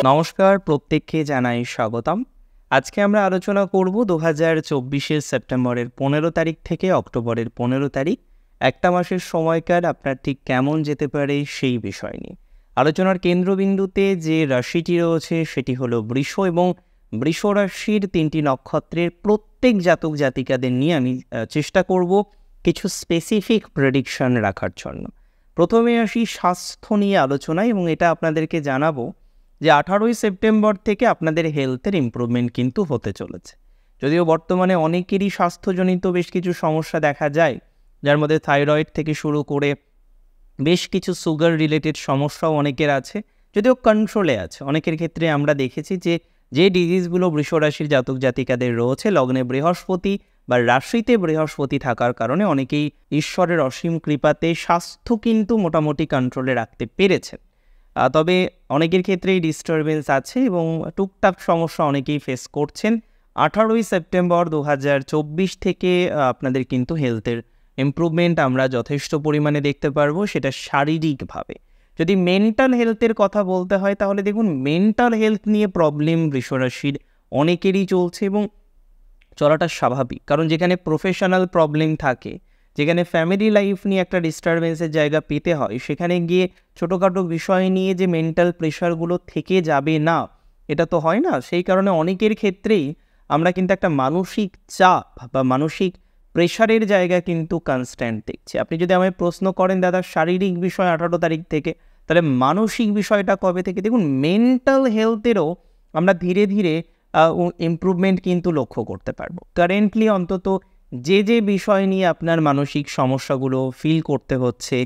নমস্কার, প্রত্যেককে জানাই স্বাগতম। আজকে আমরা আলোচনা করব 2024 সেপ্টেম্বরের 15 তারিখ থেকে অক্টোবরের 15 তারিখ একটা মাসের সময়কাল আপনার ঠিক কেমন যেতে পারে সেই বিষয় নিয়ে। আলোচনার কেন্দ্রবিন্দুতে যে রাশিটি রয়েছে সেটি হলো বৃষ, এবং বৃষ রাশির 3টি নক্ষত্রের প্রত্যেক জাতক জাতিকাদের নিয়ে আমি চেষ্টা করব কিছু স্পেসিফিক প্রেডিকশন রাখার জন্য। প্রথমে আসি স্বাস্থ্য নিয়ে আলোচনায়, এবং এটা আপনাদেরকে জানাবো যে 18ই সেপ্টেম্বর থেকে আপনাদের হেলথের ইমপ্রুভমেন্ট কিন্তু হতে চলেছে। যদিও বর্তমানে অনেকেরই স্বাস্থ্যজনিত বেশ কিছু সমস্যা দেখা যায়, যার মধ্যে থাইরয়েড থেকে শুরু করে বেশ কিছু সুগার রিলেটেড সমস্যাও অনেকের আছে, যদিও কন্ট্রোলে আছে। অনেকের ক্ষেত্রে আমরা দেখেছি যে ডিজিজগুলো বৃষ রাশির জাতক জাতিকাদের রয়েছে, লগ্নে বৃহস্পতি বা রাশিতে বৃহস্পতি থাকার কারণে অনেকেই ঈশ্বরের অসীম কৃপাতে স্বাস্থ্য কিন্তু মোটামুটি কন্ট্রোলে রাখতে পেরেছেন। তবে অনেকের ক্ষেত্রেই ডিস্টারবেন্স আছে এবং টুকটাক সমস্যা অনেকেই ফেস করছেন। 18ই সেপ্টেম্বর 2024 থেকে আপনাদের কিন্তু হেলথের ইমপ্রুভমেন্ট আমরা যথেষ্ট পরিমাণে দেখতে পারবো, সেটা শারীরিকভাবে। যদি মেন্টাল হেলথের কথা বলতে হয় তাহলে দেখুন, মেন্টাল হেলথ নিয়ে প্রবলেম বৃষরাশির অনেকেরই চলছে, এবং চলাটা স্বাভাবিক। কারণ যেখানে প্রফেশনাল প্রবলেম থাকে, যেখানে ফ্যামিলি লাইফ নিয়ে একটা ডিস্টারবেন্সের জায়গা পেতে হয়, সেখানে গিয়ে ছোটোখাটো বিষয় নিয়ে যে মেন্টাল প্রেশারগুলো থেকে যাবে না, এটা তো হয় না। সেই কারণে অনেকের ক্ষেত্রেই আমরা কিন্তু একটা মানসিক চাপ বা মানসিক প্রেশারের জায়গা কিন্তু কনস্ট্যান্ট দেখছি। আপনি যদি আমায় প্রশ্ন করেন দাদা শারীরিক বিষয় 18 তারিখ থেকে, তাহলে মানসিক বিষয়টা কবে থেকে? দেখুন, মেন্টাল হেলথেরও আমরা ধীরে ধীরে ইমপ্রুভমেন্ট কিন্তু লক্ষ্য করতে পারবো। কারেন্টলি অন্তত যে বিষয় নিয়ে আপনার মানসিক সমস্যাগুলো ফিল করতে হচ্ছে,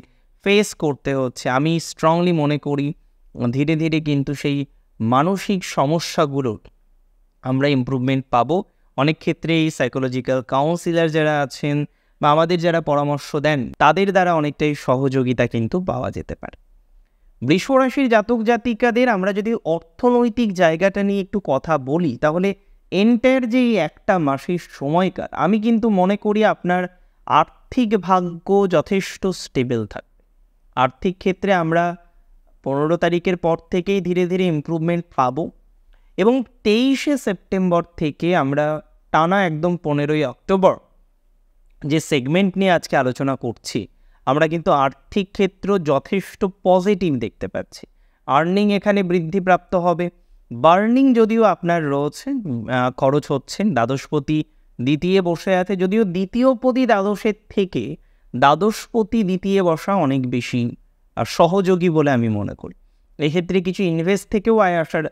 ফেস করতে হচ্ছে, আমি স্ট্রংলি মনে করি ধীরে ধীরে কিন্তু সেই মানসিক সমস্যাগুলোর আমরা ইমপ্রুভমেন্ট পাবো। অনেক ক্ষেত্রে এই সাইকোলজিক্যাল কাউন্সিলর যারা আছেন বা আমাদের যারা পরামর্শ দেন, তাদের দ্বারা অনেকটাই সহযোগিতা কিন্তু পাওয়া যেতে পারে। বৃষ রাশির জাতক জাতিকাদের আমরা যদি অর্থনৈতিক জায়গাটা নিয়ে একটু কথা বলি, তাহলে এন্টায়ার যে একটা মাসের সময়কাল, আমি কিন্তু মনে করি আপনার আর্থিক ভাগ্য যথেষ্ট স্টেবল থাকবে। আর্থিক ক্ষেত্রে আমরা 15 তারিখের পর থেকেই ধীরে ধীরে ইমপ্রুভমেন্ট পাবো, এবং 23শে সেপ্টেম্বর থেকে আমরা টানা একদম 15ই অক্টোবর যে সেগমেন্ট নিয়ে আজকে আলোচনা করছি, আমরা কিন্তু আর্থিক ক্ষেত্র যথেষ্ট পজিটিভ দেখতে পাচ্ছি। আর্নিং এখানে বৃদ্ধিপ্রাপ্ত হবে। বার্নিং যদিও আপনার রয়েছে, খরচ হচ্ছেন। দ্বাদশপতি দ্বিতীয় বসে আছে, যদিও দ্বিতীয়পতি দ্বাদশের থেকে দ্বাদশপতি দ্বিতীয় বসা অনেক বেশি সহযোগী বলে আমি মনে করি। এক্ষেত্রে কিছু ইনভেস্ট থেকেও আয় আসার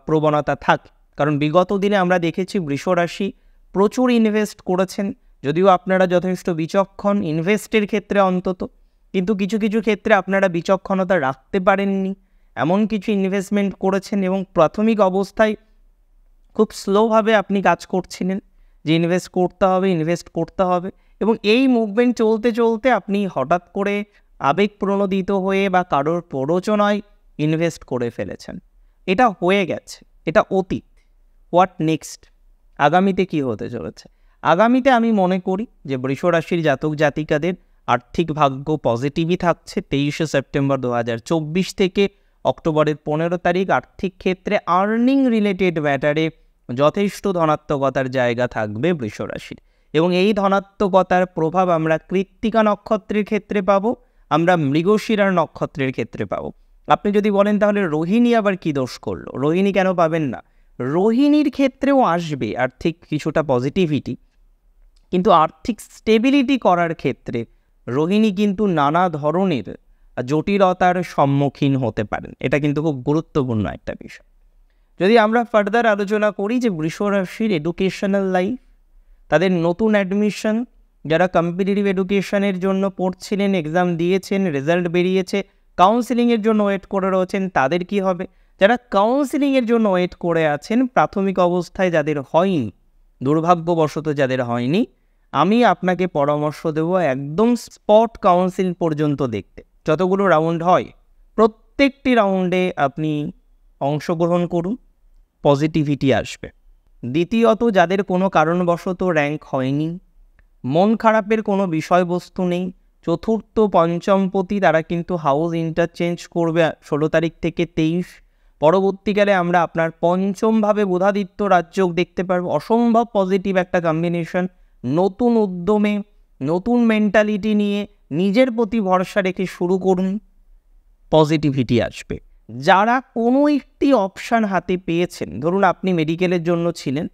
প্রবণতা থাকে, কারণ বিগত দিনে আমরা দেখেছি বৃষ রাশি প্রচুর ইনভেস্ট করেছেন, যদিও আপনারা যথেষ্ট বিচক্ষণ ইনভেস্টের ক্ষেত্রে অন্তত, কিন্তু কিছু কিছু ক্ষেত্রে আপনারা বিচক্ষণতা রাখতে পারেননি। এমন কিছু ইনভেস্টমেন্ট করেছেন এবং প্রাথমিক অবস্থায় খুব স্লোভাবে আপনি কাজ করছিলেন যে ইনভেস্ট করতে হবে, এবং এই মুভমেন্ট চলতে চলতে আপনি হঠাৎ করে আবেগপ্রণোদিত হয়ে বা কারোর প্ররোচনায় ইনভেস্ট করে ফেলেছেন। এটা হয়ে গেছে, এটা অতীত। What next? আগামীতে কি হতে চলেছে? আগামীতে আমি মনে করি যে বৃষ রাশির জাতক জাতিকাদের আর্থিক ভাগ্য পজিটিভই থাকছে। 23শে সেপ্টেম্বর 2024 থেকে অক্টোবরের 15 তারিখ আর্থিক ক্ষেত্রে আর্নিং রিলেটেড ম্যাটারে যথেষ্ট ধনাত্মকতার জায়গা থাকবে বৃষ রাশির, এবং এই ধনাত্মকতার প্রভাব আমরা কৃত্তিকা নক্ষত্রের ক্ষেত্রে পাবো, আমরা মৃগশিরার নক্ষত্রের ক্ষেত্রে পাবো। আপনি যদি বলেন তাহলে রোহিণী আবার কি দোষ করলো, রোহিণী কেন পাবেন না? রোহিণীর ক্ষেত্রেও আসবে আর্থিক কিছুটা পজিটিভিটি, কিন্তু আর্থিক স্টেবিলিটি করার ক্ষেত্রে রোহিণী কিন্তু নানা ধরনের জটিলতার সম্মুখীন হতে পারেন। এটা কিন্তু খুব গুরুত্বপূর্ণ একটা বিষয়। যদি আমরা ফার্দার আলোচনা করি যে বৃষ রাশির এডুকেশনাল লাইফ, তাদের নতুন অ্যাডমিশন, যারা কম্পিটিটিভ এডুকেশনের জন্য পড়ছিলেন, এক্সাম দিয়েছেন, রেজাল্ট বেরিয়েছে, কাউন্সিলিংয়ের জন্য ওয়েট করে রয়েছেন, তাদের কি হবে? যারা কাউন্সিলিংয়ের জন্য ওয়েট করে আছেন, প্রাথমিক অবস্থায় যাদের হয়নি, দুর্ভাগ্যবশত যাদের হয়নি, আমি আপনাকে পরামর্শ দেব একদম স্পট কাউন্সিল পর্যন্ত দেখতে। যতগুলো রাউন্ড হয় প্রত্যেকটি রাউন্ডে আপনি অংশগ্রহণ করুন, পজিটিভিটি আসবে। দ্বিতীয়ত, যাদের কোনো কারণবশত র্যাঙ্ক হয়নি, মন খারাপের কোনো বিষয়বস্তু নেই, চতুর্থ পঞ্চমপতি তারা কিন্তু হাউস ইন্টারচেঞ্জ করবে 16 তারিখ থেকে 23। পরবর্তীকালে আমরা আপনার পঞ্চমভাবে বুধাদিত্য রাজযোগ দেখতে পারবো, অসম্ভব পজিটিভ একটা কম্বিনেশন। নতুন উদ্যমে, নতুন মেন্টালিটি নিয়ে নিজের প্রতি ভরসা রেখে শুরু করুন, পজিটিভিটি আসবে। যারা কোনো একটি অপশান হাতে পেয়েছেন, ধরুন আপনি মেডিকেলের জন্য ছিলেন,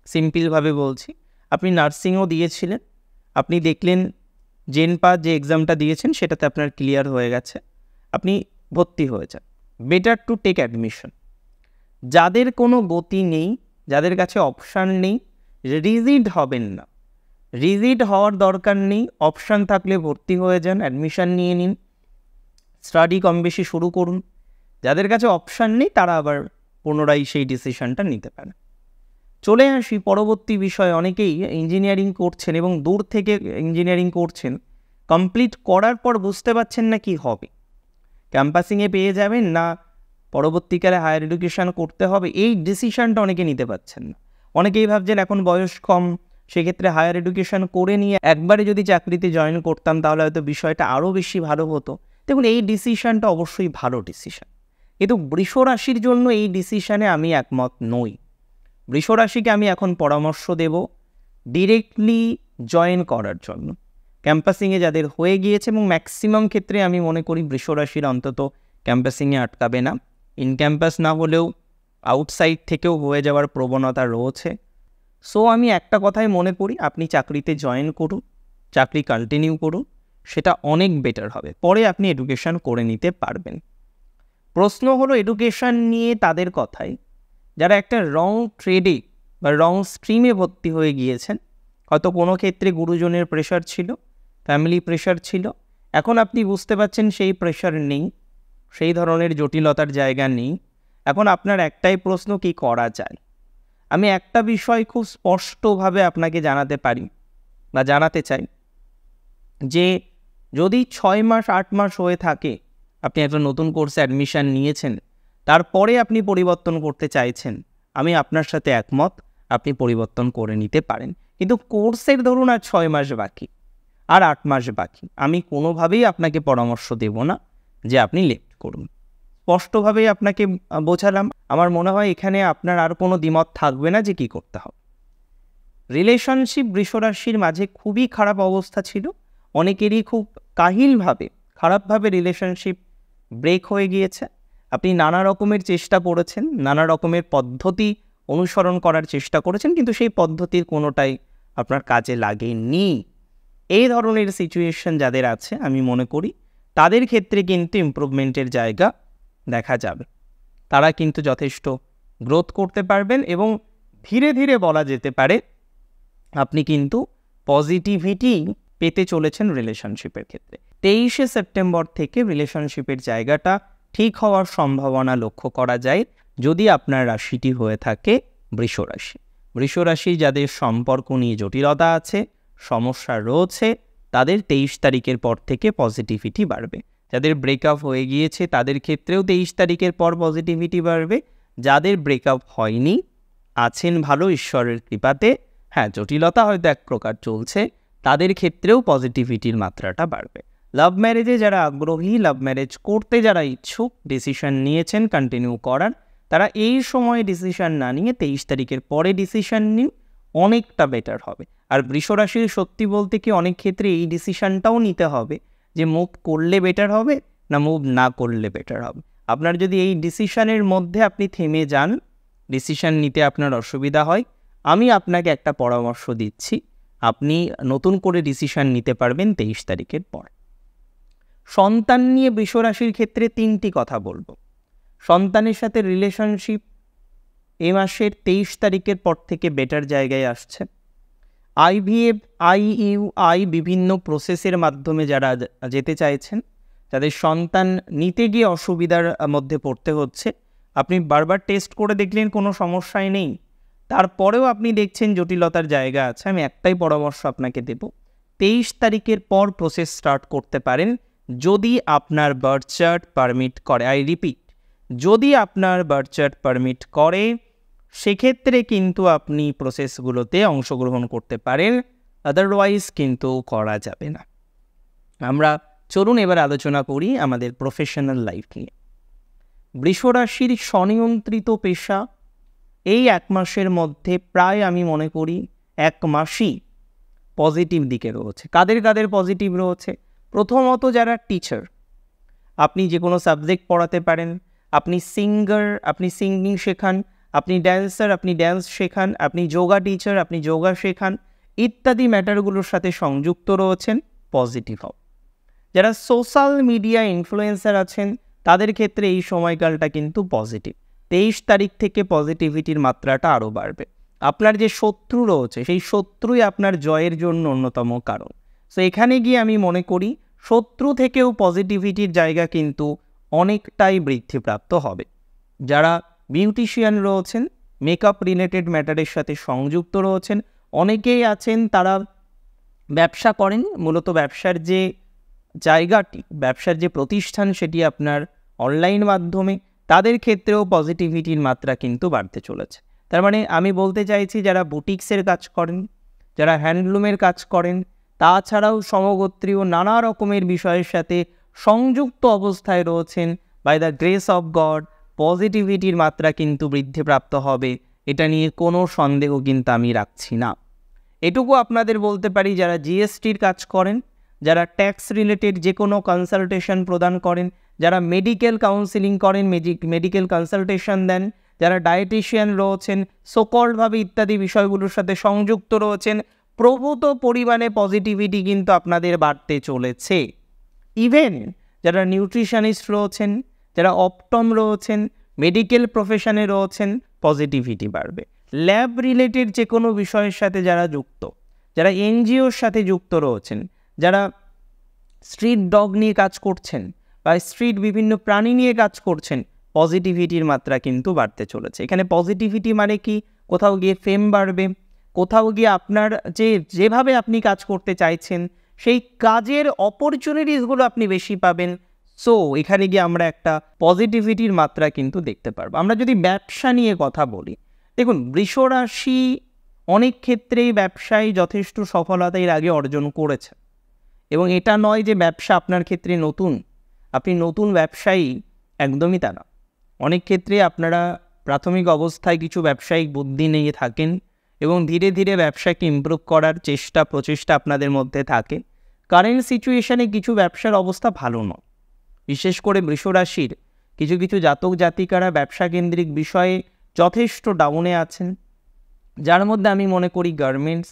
সিম্পলভাবে বলছি, আপনি নার্সিংও দিয়েছিলেন, আপনি দেখলেন জেনপা যে এক্সামটা দিয়েছেন সেটাতে আপনার ক্লিয়ার হয়ে গেছে, আপনি ভর্তি হয়ে যান, বেটার টু টেক অ্যাডমিশন। যাদের কোনো গতি নেই, যাদের কাছে অপশান নেই, রিজিড হবেন না, রিজিড হওয়ার দরকার নেই। অপশান থাকলে ভর্তি হয়ে যান, অ্যাডমিশান নিয়ে নিন, স্টাডি কম বেশি শুরু করুন। যাদের কাছে অপশান নেই তারা আবার পুনরায় সেই ডিসিশনটা নিতে পারে। চলে আসি পরবর্তী বিষয়ে। অনেকেই ইঞ্জিনিয়ারিং করছেন এবং দূর থেকে ইঞ্জিনিয়ারিং করছেন, কমপ্লিট করার পর বুঝতে পারছেন না কি হবে, ক্যাম্পাসিংয়ে পেয়ে যাবেন না পরবর্তীকালে হায়ার এডুকেশান করতে হবে, এই ডিসিশনটা অনেকে নিতে পারছেন না। অনেকেই ভাবছেন এখন বয়স কম, সেক্ষেত্রে হায়ার এডুকেশান করে নিয়ে একবারে যদি চাকরিতে জয়েন করতাম তাহলে হয়তো বিষয়টা আরও বেশি ভালো হতো। দেখুন, এই ডিসিশনটা অবশ্যই ভালো ডিসিশন, কিন্তু বৃষ রাশির জন্য এই ডিসিশনে আমি একমত নই। বৃষ রাশিকে আমি এখন পরামর্শ দেব ডিরেক্টলি জয়েন করার জন্য। ক্যাম্পাসিংয়ে যাদের হয়ে গিয়েছে, এবং ম্যাক্সিমাম ক্ষেত্রে আমি মনে করি বৃষ রাশির অন্তত ক্যাম্পাসিংয়ে আটকাবে না, ইন ক্যাম্পাস না হলেও আউটসাইড থেকেও হয়ে যাওয়ার প্রবণতা রয়েছে। সো আমি একটা কথাই মনে করি, আপনি চাকরিতে জয়েন করুন, চাকরি কন্টিনিউ করুন, সেটা অনেক বেটার হবে, পরে আপনি এডুকেশান করে নিতে পারবেন। প্রশ্ন হলো এডুকেশান নিয়ে তাদের কথাই, যারা একটা রং ট্রেডে বা রং স্ট্রিমে ভর্তি হয়ে গিয়েছেন, হয়তো কোনো ক্ষেত্রে গুরুজনের প্রেশার ছিল, ফ্যামিলি প্রেশার ছিল, এখন আপনি বুঝতে পারছেন সেই প্রেশার নেই, সেই ধরনের জটিলতার জায়গা নেই। এখন আপনার একটাই প্রশ্ন, কি করা যায়? আমি একটা বিষয় খুব স্পষ্টভাবে আপনাকে জানাতে পারি বা জানাতে চাই, যে যদি 6 মাস 8 মাস হয়ে থাকে আপনি একটা নতুন কোর্সে অ্যাডমিশান নিয়েছেন, তারপরে আপনি পরিবর্তন করতে চাইছেন, আমি আপনার সাথে একমত, আপনি পরিবর্তন করে নিতে পারেন। কিন্তু কোর্সের ধরুন আর 6 মাস বাকি, আর 8 মাস বাকি, আমি কোনোভাবেই আপনাকে পরামর্শ দেব না যে আপনি লেট করুন। স্পষ্টভাবেই আপনাকে বোঝালাম। আমার মনে হয় এখানে আপনার আর কোনো দ্বিমত থাকবে না যে কী করতে হবে। রিলেশনশিপ বৃষরাশির মাঝে খুবই খারাপ অবস্থা ছিল, অনেকেরই খুব কাহিলভাবে, খারাপভাবে রিলেশনশিপ ব্রেক হয়ে গিয়েছে। আপনি নানা রকমের চেষ্টা করেছেন, নানা রকমের পদ্ধতি অনুসরণ করার চেষ্টা করেছেন, কিন্তু সেই পদ্ধতির কোনোটাই আপনার কাজে লাগেনি। এই ধরনের সিচুয়েশন যাদের আছে, আমি মনে করি তাদের ক্ষেত্রে কিন্তু ইমপ্রুভমেন্টের জায়গা দেখা যাবে। তারা কিন্তু যথেষ্ট গ্রোথ করতে পারবেন, এবং ধীরে ধীরে বলা যেতে পারে আপনি কিন্তু পজিটিভিটি পেতে চলেছেন রিলেশনশিপের ক্ষেত্রে। 23শে সেপ্টেম্বর থেকে রিলেশনশিপের জায়গাটা ঠিক হওয়ার সম্ভাবনা লক্ষ্য করা যায়, যদি আপনার রাশিটি হয়ে থাকে বৃষ রাশি। বৃষ রাশি যাদের সম্পর্ক নিয়ে জটিলতা আছে, সমস্যা রয়েছে, তাদের 23 তারিখের পর থেকে পজিটিভিটি বাড়বে। যাদের ব্রেকআপ হয়ে গিয়েছে তাদের ক্ষেত্রেও 23 তারিখের পর পজিটিভিটি বাড়বে। যাদের ব্রেকআপ হয়নি, আছেন ভালো ঈশ্বরের কৃপাতে, হ্যাঁ জটিলতা হয়তো এক প্রকার চলছে, তাদের ক্ষেত্রেও পজিটিভিটির মাত্রাটা বাড়বে। লাভ ম্যারেজে যারা আগ্রহী, লাভ ম্যারেজ করতে যারা ইচ্ছুক, ডিসিশন নিয়েছেন কন্টিনিউ করার, তারা এই সময়ে ডিসিশন না নিয়ে 23 তারিখের পরে ডিসিশন নিন, অনেকটা বেটার হবে। আর বৃষ রাশির সত্যি বলতে কি অনেক ক্ষেত্রে এই ডিসিশনটাও নিতে হবে যে মুভ করলে বেটার হবে না মুভ না করলে বেটার হবে। আপনার যদি এই ডিসিশনের মধ্যে আপনি থেমে যান, ডিসিশন নিতে আপনার অসুবিধা হয়, আমি আপনাকে একটা পরামর্শ দিচ্ছি, আপনি নতুন করে ডিসিশন নিতে পারবেন 23 তারিখের পর। সন্তান নিয়ে বৃষ রাশির ক্ষেত্রে 3টি কথা বলবো। সন্তানের সাথে রিলেশনশিপ এই মাসের 23 তারিখের পর থেকে বেটার জায়গায় আসছে। IVF, IUI বিভিন্ন প্রসেসের মাধ্যমে যারা যেতে চাইছেন, যাদের সন্তান নিতে গিয়ে অসুবিধার মধ্যে পড়তে হচ্ছে, আপনি বারবার টেস্ট করে দেখলেন কোনো সমস্যাই নেই, তারপরেও আপনি দেখছেন জটিলতার জায়গা আছে, আমি একটাই পরামর্শ আপনাকে দেব, 23 তারিখের পর প্রসেস স্টার্ট করতে পারেন, যদি আপনার বার্থ চার্ট পারমিট করে। আই রিপিট, যদি আপনার বার্থ চার্ট পারমিট করে, সেক্ষেত্রে কিন্তু আপনি প্রসেসগুলোতে অংশগ্রহণ করতে পারেন, আদারওয়াইজ কিন্তু করা যাবে না। আমরা চলুন এবার আলোচনা করি আমাদের প্রফেশনাল লাইফ নিয়ে। বৃষ রাশির স্বনিয়ন্ত্রিত পেশা এই 1 মাসের মধ্যে প্রায় আমি মনে করি 1 মাসই পজিটিভ দিকে রয়েছে। কাদের কাদের পজিটিভ রয়েছে? প্রথমত যারা টিচার, আপনি যে কোনো সাবজেক্ট পড়াতে পারেন, আপনি সিঙ্গার, আপনি সিঙ্গিং শেখান, আপনি ড্যান্সার, আপনি ড্যান্স শেখান, আপনি যোগা টিচার, আপনি যোগা শেখান, ইত্যাদি ম্যাটারগুলোর সাথে সংযুক্ত রয়েছেন, পজিটিভ হবে। যারা সোশ্যাল মিডিয়া ইনফ্লুয়েন্সার আছেন তাদের ক্ষেত্রে এই সময়কালটা কিন্তু পজিটিভ। 23 তারিখ থেকে পজিটিভিটির মাত্রাটা আরও বাড়বে। আপনার যে শত্রু রয়েছে সেই শত্রুই আপনার জয়ের জন্য অন্যতম কারণ। সো এখানে গিয়ে আমি মনে করি শত্রু থেকেও পজিটিভিটির জায়গা কিন্তু অনেকটাই বৃদ্ধিপ্রাপ্ত হবে। যারা বিউটিশিয়ান রয়েছেন, মেকআপ রিলেটেড ম্যাটারের সাথে সংযুক্ত রয়েছেন, অনেকেই আছেন তারা ব্যবসা করেন, মূলত ব্যবসার যে জায়গাটি, ব্যবসার যে প্রতিষ্ঠান সেটি আপনার অনলাইন মাধ্যমে, তাদের ক্ষেত্রেও পজিটিভিটির মাত্রা কিন্তু বাড়তে চলেছে। তার মানে আমি বলতে চাইছি যারা বুটিক্সের কাজ করেন, যারা হ্যান্ডলুমের কাজ করেন, তাছাড়াও সমগোত্রীয় নানা রকমের বিষয়ের সাথে সংযুক্ত অবস্থায় রয়েছেন, by the grace of God পজিটিভিটির মাত্রা কিন্তু বৃদ্ধিপ্রাপ্ত হবে। এটা নিয়ে কোনো সন্দেহ কিন্তু আমি রাখছি না। এটুকু আপনাদের বলতে পারি, যারা জিএসটির কাজ করেন, যারা ট্যাক্স রিলেটেড যে কোনো কনসালটেশন প্রদান করেন, যারা মেডিকেল কাউন্সিলিং করেন, মেডিকেল কনসালটেশন দেন, যারা ডায়েটিশিয়ান রয়েছেন, সোকলভাবে ইত্যাদি বিষয়গুলোর সাথে সংযুক্ত রয়েছেন, প্রভূত পরিমাণে পজিটিভিটি কিন্তু আপনাদের বাড়তে চলেছে। ইভেন যারা নিউট্রিশনিস্ট রয়েছেন, যারা অপটম রয়েছেন, মেডিকেল প্রফেশনে রয়েছেন, পজিটিভিটি বাড়বে। ল্যাব রিলেটেড যে কোনো বিষয়ের সাথে যারা যুক্ত, যারা এনজিওর সাথে যুক্ত রয়েছেন, যারা স্ট্রিট ডগ নিয়ে কাজ করছেন বা স্ট্রিট বিভিন্ন প্রাণী নিয়ে কাজ করছেন, পজিটিভিটির মাত্রা কিন্তু বাড়তে চলেছে। এখানে পজিটিভিটি মানে কি? কোথাও গিয়ে ফেম বাড়বে, কোথাও গিয়ে আপনার যেভাবে আপনি কাজ করতে চাইছেন সেই কাজের অপরচুনিটিসগুলো আপনি বেশি পাবেন। সো এখানে গিয়ে আমরা একটা পজিটিভিটির মাত্রা কিন্তু দেখতে পারবো। আমরা যদি ব্যবসা নিয়ে কথা বলি, দেখুন বৃষ রাশি অনেক ক্ষেত্রেই ব্যবসায় যথেষ্ট সফলতা এর আগে অর্জন করেছে, এবং এটা নয় যে ব্যবসা আপনার ক্ষেত্রে নতুন, আপনি নতুন ব্যবসায়ী, একদমই তা না। অনেক ক্ষেত্রে আপনারা প্রাথমিক অবস্থায় কিছু ব্যবসায়িক বুদ্ধি নিয়ে থাকেন এবং ধীরে ধীরে ব্যবসাকে ইমপ্রুভ করার প্রচেষ্টা আপনাদের মধ্যে থাকে। কারেন্ট সিচুয়েশানে কিছু ব্যবসার অবস্থা ভালো নয়, বিশেষ করে বৃষ রাশির কিছু কিছু জাতক জাতিকারা ব্যবসা কেন্দ্রিক বিষয়ে যথেষ্ট ডাউনে আছেন, যার মধ্যে আমি মনে করি গার্মেন্টস,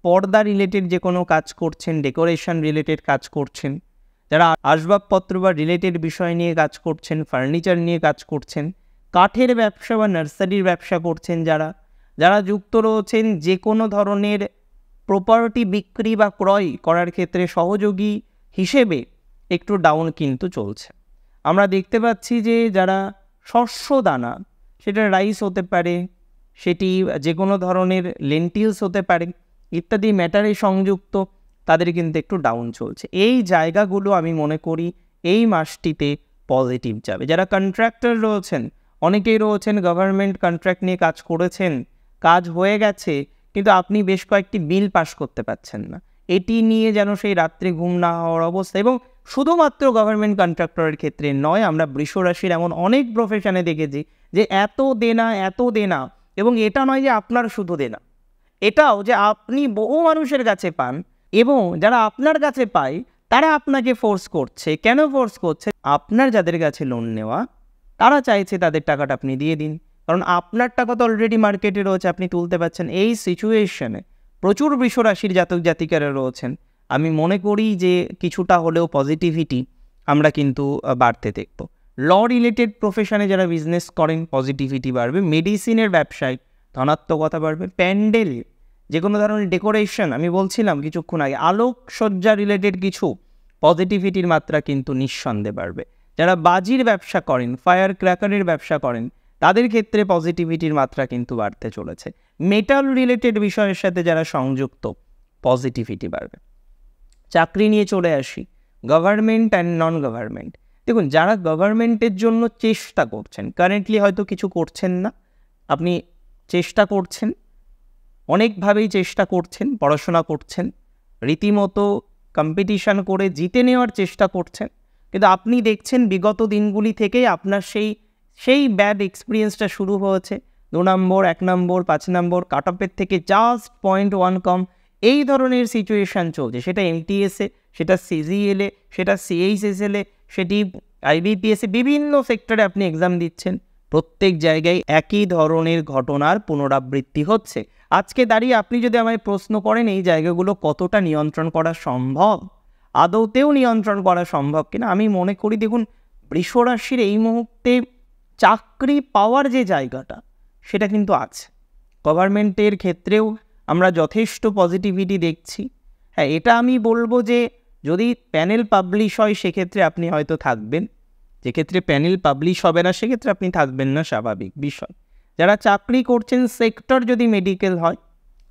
পর্দা রিলেটেড যে কোনো কাজ করছেন, ডেকোরেশন রিলেটেড কাজ করছেন, যারা আসবাবপত্র বা রিলেটেড বিষয় নিয়ে কাজ করছেন, ফার্নিচার নিয়ে কাজ করছেন, কাঠের ব্যবসা বা নার্সারির ব্যবসা করছেন, যারা যুক্ত রয়েছেন যে কোনো ধরনের প্রপার্টি বিক্রি বা ক্রয় করার ক্ষেত্রে সহযোগী হিসেবে একটু ডাউন কিন্তু চলছে। আমরা দেখতে পাচ্ছি যে যারা শস্য দানা, সেটা রাইস হতে পারে, সেটি যে কোনো ধরনের লেন্টিলস হতে পারে, ইত্যাদি ম্যাটারে সংযুক্ত, তাদের কিন্তু একটু ডাউন চলছে। এই জায়গাগুলো আমি মনে করি এই মাসটিতে পজিটিভ যাবে। যারা কন্ট্রাক্টর রয়েছেন, অনেকেই রয়েছেন গভর্নমেন্ট কন্ট্রাক্ট নিয়ে কাজ করেছেন, কাজ হয়ে গেছে, কিন্তু আপনি বেশ কয়েকটি বিল পাস করতে পারছেন না, এটি নিয়ে যেন সেই রাত্রে ঘুম না হওয়ার অবস্থা। এবং শুধুমাত্র গভর্নমেন্ট কন্ট্রাক্টরের ক্ষেত্রে নয়, আমরা বৃষ রাশির এমন অনেক প্রফেশনে দেখেছি যে এত দেনা, এবং এটা নয় যে আপনার শুধু দেনা, এটাও যে আপনি বহু মানুষের কাছে পান, এবং যারা আপনার কাছে পায় তারা আপনাকে ফোর্স করছে। কেন ফোর্স করছে? আপনার যাদের কাছে লোন নেওয়া, তারা চাইছে তাদের টাকাটা আপনি দিয়ে দিন, কারণ আপনার টাকা তো অলরেডি মার্কেটে রয়েছে, আপনি তুলতে পারছেন। এই সিচুয়েশনে প্রচুর বৃষ রাশির জাতক জাতিকারা রয়েছেন। আমি মনে করি যে কিছুটা হলেও পজিটিভিটি আমরা কিন্তু বাড়তে দেখব। ল রিলেটেড প্রফেশনে যারা বিজনেস করেন, পজিটিভিটি বাড়বে। মেডিসিনের ব্যবসায় ধনাত্মকতা বাড়বে। প্যান্ডেল, যে কোনো ধরনের ডেকোরেশন, আমি বলছিলাম কিছুক্ষণ আগে, আলোকসজ্জা রিলেটেড কিছু পজিটিভিটির মাত্রা কিন্তু নিঃসন্দেহে বাড়বে। যারা বাজির ব্যবসা করেন, ফায়ার ক্র্যাকারের ব্যবসা করেন, তাদের ক্ষেত্রে পজিটিভিটির মাত্রা কিন্তু বাড়তে চলেছে। মেটাল রিলেটেড বিষয়ের সাথে যারা সংযুক্ত, পজিটিভিটি বাড়বে। চাকরি নিয়ে চলে আসি, গভর্নমেন্ট অ্যান্ড নন গভর্নমেন্ট। দেখুন, যারা গভর্নমেন্টের জন্য চেষ্টা করছেন, কারেন্টলি হয়তো কিছু করছেন না, আপনি চেষ্টা করছেন, অনেকভাবেই চেষ্টা করছেন, পড়াশোনা করছেন, রীতিমতো কম্পিটিশান করে জিতে নেওয়ার চেষ্টা করছেন, কিন্তু আপনি দেখছেন বিগত দিনগুলি থেকেই আপনার সেই সেই ব্যাড এক্সপিরিয়েন্সটা শুরু হয়েছে। 2 নম্বর, 1 নম্বর, 5 নম্বর কাট অফের থেকে জাস্ট 0.1 কম, এই ধরনের সিচুয়েশান চলছে। সেটা এমটিএসে, সেটা সিজিএলে, সেটা সিএইচএসএলে, সেটি আইবিপিএসে, বিভিন্ন সেক্টরে আপনি এক্সাম দিচ্ছেন, প্রত্যেক জায়গায় একই ধরনের ঘটনার পুনরাবৃত্তি হচ্ছে। আজকে দাঁড়িয়ে আপনি যদি আমায় প্রশ্ন করেন এই জায়গাগুলো কতটা নিয়ন্ত্রণ করা সম্ভব, আদৌতেও নিয়ন্ত্রণ করা সম্ভব কিনা, আমি মনে করি দেখুন বৃষ রাশির এই মুহূর্তে চাকরি পাওয়ার যে জায়গাটা সেটা কিন্তু আছে। গভর্নমেন্টের ক্ষেত্রেও আমরা যথেষ্ট পজিটিভিটি দেখছি। হ্যাঁ, এটা আমি বলবো যে যদি প্যানেল পাবলিশ হয় সেক্ষেত্রে আপনি হয়তো থাকবেন, যেক্ষেত্রে প্যানেল পাবলিশ হবে না সেক্ষেত্রে আপনি থাকবেন না, স্বাভাবিক বিষয়। যারা চাকরি করছেন, সেক্টর যদি মেডিকেল হয়,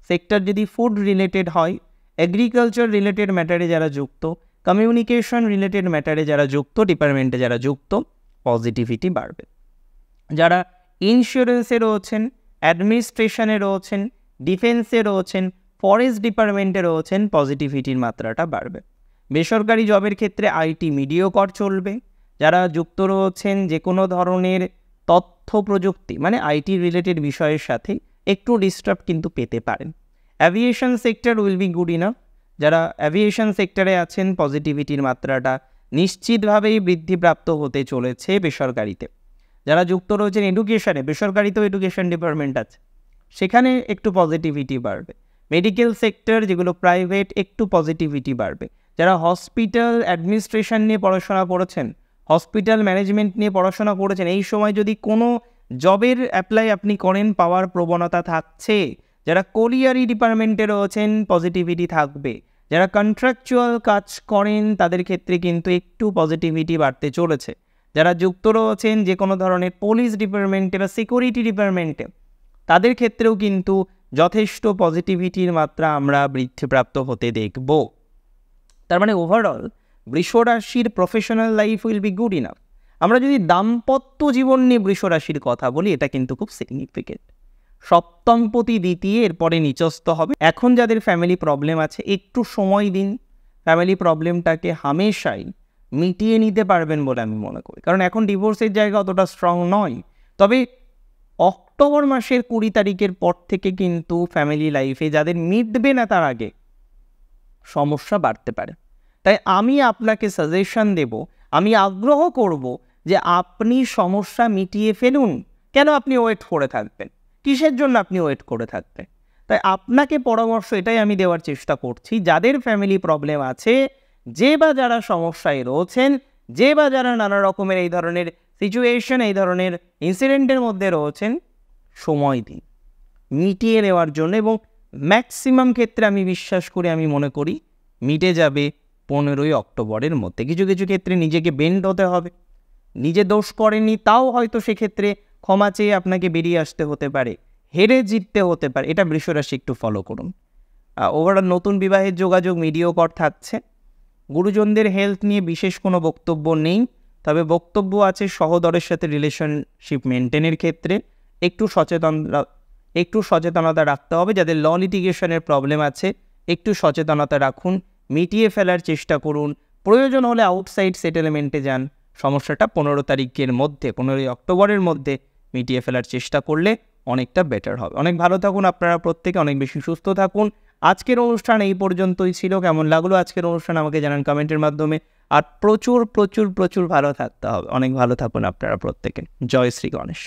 সেক্টর যদি ফুড রিলেটেড হয়, এগ্রিকালচার রিলেটেড ম্যাটারে যারা যুক্ত, কমিউনিকেশন রিলেটেড ম্যাটারে যারা যুক্ত, ডিপার্টমেন্টে যারা যুক্ত, পজিটিভিটি বাড়বে। যারা ইন্স্যুরেন্সে রয়েছেন, অ্যাডমিনিস্ট্রেশনে রয়েছেন, ডিফেন্সে রয়েছেন, ফরেস্ট ডিপার্টমেন্টে রয়েছেন, পজিটিভিটির মাত্রাটা বাড়বে। বেসরকারি জবের ক্ষেত্রে আইটি মিডিওকর চলবে। যারা যুক্ত রয়েছেন যে কোনো ধরনের তথ্য প্রযুক্তি মানে আইটি রিলেটেড বিষয়ের সাথে একটু ডিস্টার্ব কিন্তু পেতে পারেন। Aviation sector will be good enough. যারা অ্যাভিয়েশন সেক্টরে আছেন, পজিটিভিটির মাত্রাটা নিশ্চিতভাবেই বৃদ্ধিপ্রাপ্ত হতে চলেছে বেসরকারিতে। যারা যুক্ত রয়েছেন এডুকেশনে, বেসরকারিতেও এডুকেশন ডিপার্টমেন্ট আছে, সেখানে একটু পজিটিভিটি বাড়বে। মেডিকেল সেক্টর যেগুলো প্রাইভেট, একটু পজিটিভিটি বাড়বে। যারা হসপিটাল অ্যাডমিনিস্ট্রেশন নিয়ে পড়াশোনা করেছেন, হসপিটাল ম্যানেজমেন্ট নিয়ে পড়াশোনা করেছেন, এই সময় যদি কোনো জবের অ্যাপ্লাই আপনি করেন, পাওয়ার প্রবণতা থাকছে। যারা কোরিয়ারি ডিপার্টমেন্টে রয়েছেন, পজিটিভিটি থাকবে। যারা কন্ট্রাকচুয়াল কাজ করেন তাদের ক্ষেত্রে কিন্তু একটু পজিটিভিটি বাড়তে চলেছে। যারা যুক্ত রয়েছেন যে কোনো ধরনের পুলিশ ডিপার্টমেন্টে বা সিকিউরিটি ডিপার্টমেন্টে, তাদের ক্ষেত্রেও কিন্তু যথেষ্ট পজিটিভিটির মাত্রা আমরা বৃদ্ধিপ্রাপ্ত হতে দেখব। তার মানে ওভারঅল বৃষ রাশির professional life will be good enough. আমরা যদি দাম্পত্য জীবন নিয়ে বৃষ রাশির কথা বলি, এটা কিন্তু খুব সিগনিফিকেন্ট। সপ্তমপতি দ্বিতীয়, এরপরে নিচস্থ হবে। এখন যাদের ফ্যামিলি প্রবলেম আছে, একটু সময় দিন, ফ্যামিলি প্রবলেমটাকে হামেশাই মিটিয়ে নিতে পারবেন বলে আমি মনে করি। কারণ এখন ডিভোর্সের জায়গা অতটা স্ট্রং নয়। তবে অক্টোবর মাসের 20 তারিখের পর থেকে কিন্তু ফ্যামিলি লাইফে যাদের মিটবে না তার আগে সমস্যা বাড়তে পারে। তাই আমি আপনাকে সাজেশন দেব, আমি আগ্রহ করব যে আপনি সমস্যা মিটিয়ে ফেলুন। কেন আপনি ওয়েট করে থাকবেন? কিসের জন্য আপনি ওয়েট করে থাকবেন? তাই আপনাকে পরামর্শ এটাই আমি দেওয়ার চেষ্টা করছি, যাদের ফ্যামিলি প্রবলেম আছে, যে বা যারা সমস্যায় রয়েছেন, যে বা যারা নানা রকমের এই ধরনের সিচুয়েশন, এই ধরনের ইনসিডেন্টের মধ্যে রয়েছেন, সময় দিন মিটিয়ে নেওয়ার জন্য। এবং ম্যাক্সিমাম ক্ষেত্রে আমি বিশ্বাস করি, আমি মনে করি মিটে যাবে 15ই অক্টোবরের মধ্যে। কিছু কিছু ক্ষেত্রে নিজেকে বেন্ড হতে হবে, নিজে দোষ করেননি তাও হয়তো সেক্ষেত্রে ক্ষমা চেয়ে আপনাকে বেরিয়ে আসতে হতে পারে, হেরে জিততে হতে পারে। এটা বৃষরাশি একটু ফলো করুন। ওভারঅল নতুন বিবাহের যোগাযোগ মিডিওকর থাকছে। গুরুজনদের হেলথ নিয়ে বিশেষ কোনো বক্তব্য নেই, তবে বক্তব্য আছে সহদরের সাথে রিলেশনশিপ মেনটেনের ক্ষেত্রে একটু সচেতনতা রাখতে হবে। যাদের ল লিটিগেশনের প্রবলেম আছে, একটু সচেতনতা রাখুন, মিটিয়ে ফেলার চেষ্টা করুন। প্রয়োজন হলে আউটসাইড সেটেলমেন্টে যান। সমস্যাটা 15 তারিখের মধ্যে, 15ই অক্টোবরের মধ্যে মিটিয়ে ফেলার চেষ্টা করলে অনেকটা বেটার হবে। অনেক ভালো থাকুন আপনারা প্রত্যেকে, অনেক বেশি সুস্থ থাকুন। আজকের অনুষ্ঠান এই পর্যন্তই ছিল। কেমন লাগলো আজকের অনুষ্ঠান আমাকে জানান কমেন্টের মাধ্যমে। আর প্রচুর প্রচুর প্রচুর ভালো থাকতে হবে। অনেক ভালো থাকুন আপনারা প্রত্যেকে। জয় শ্রী গণেশ।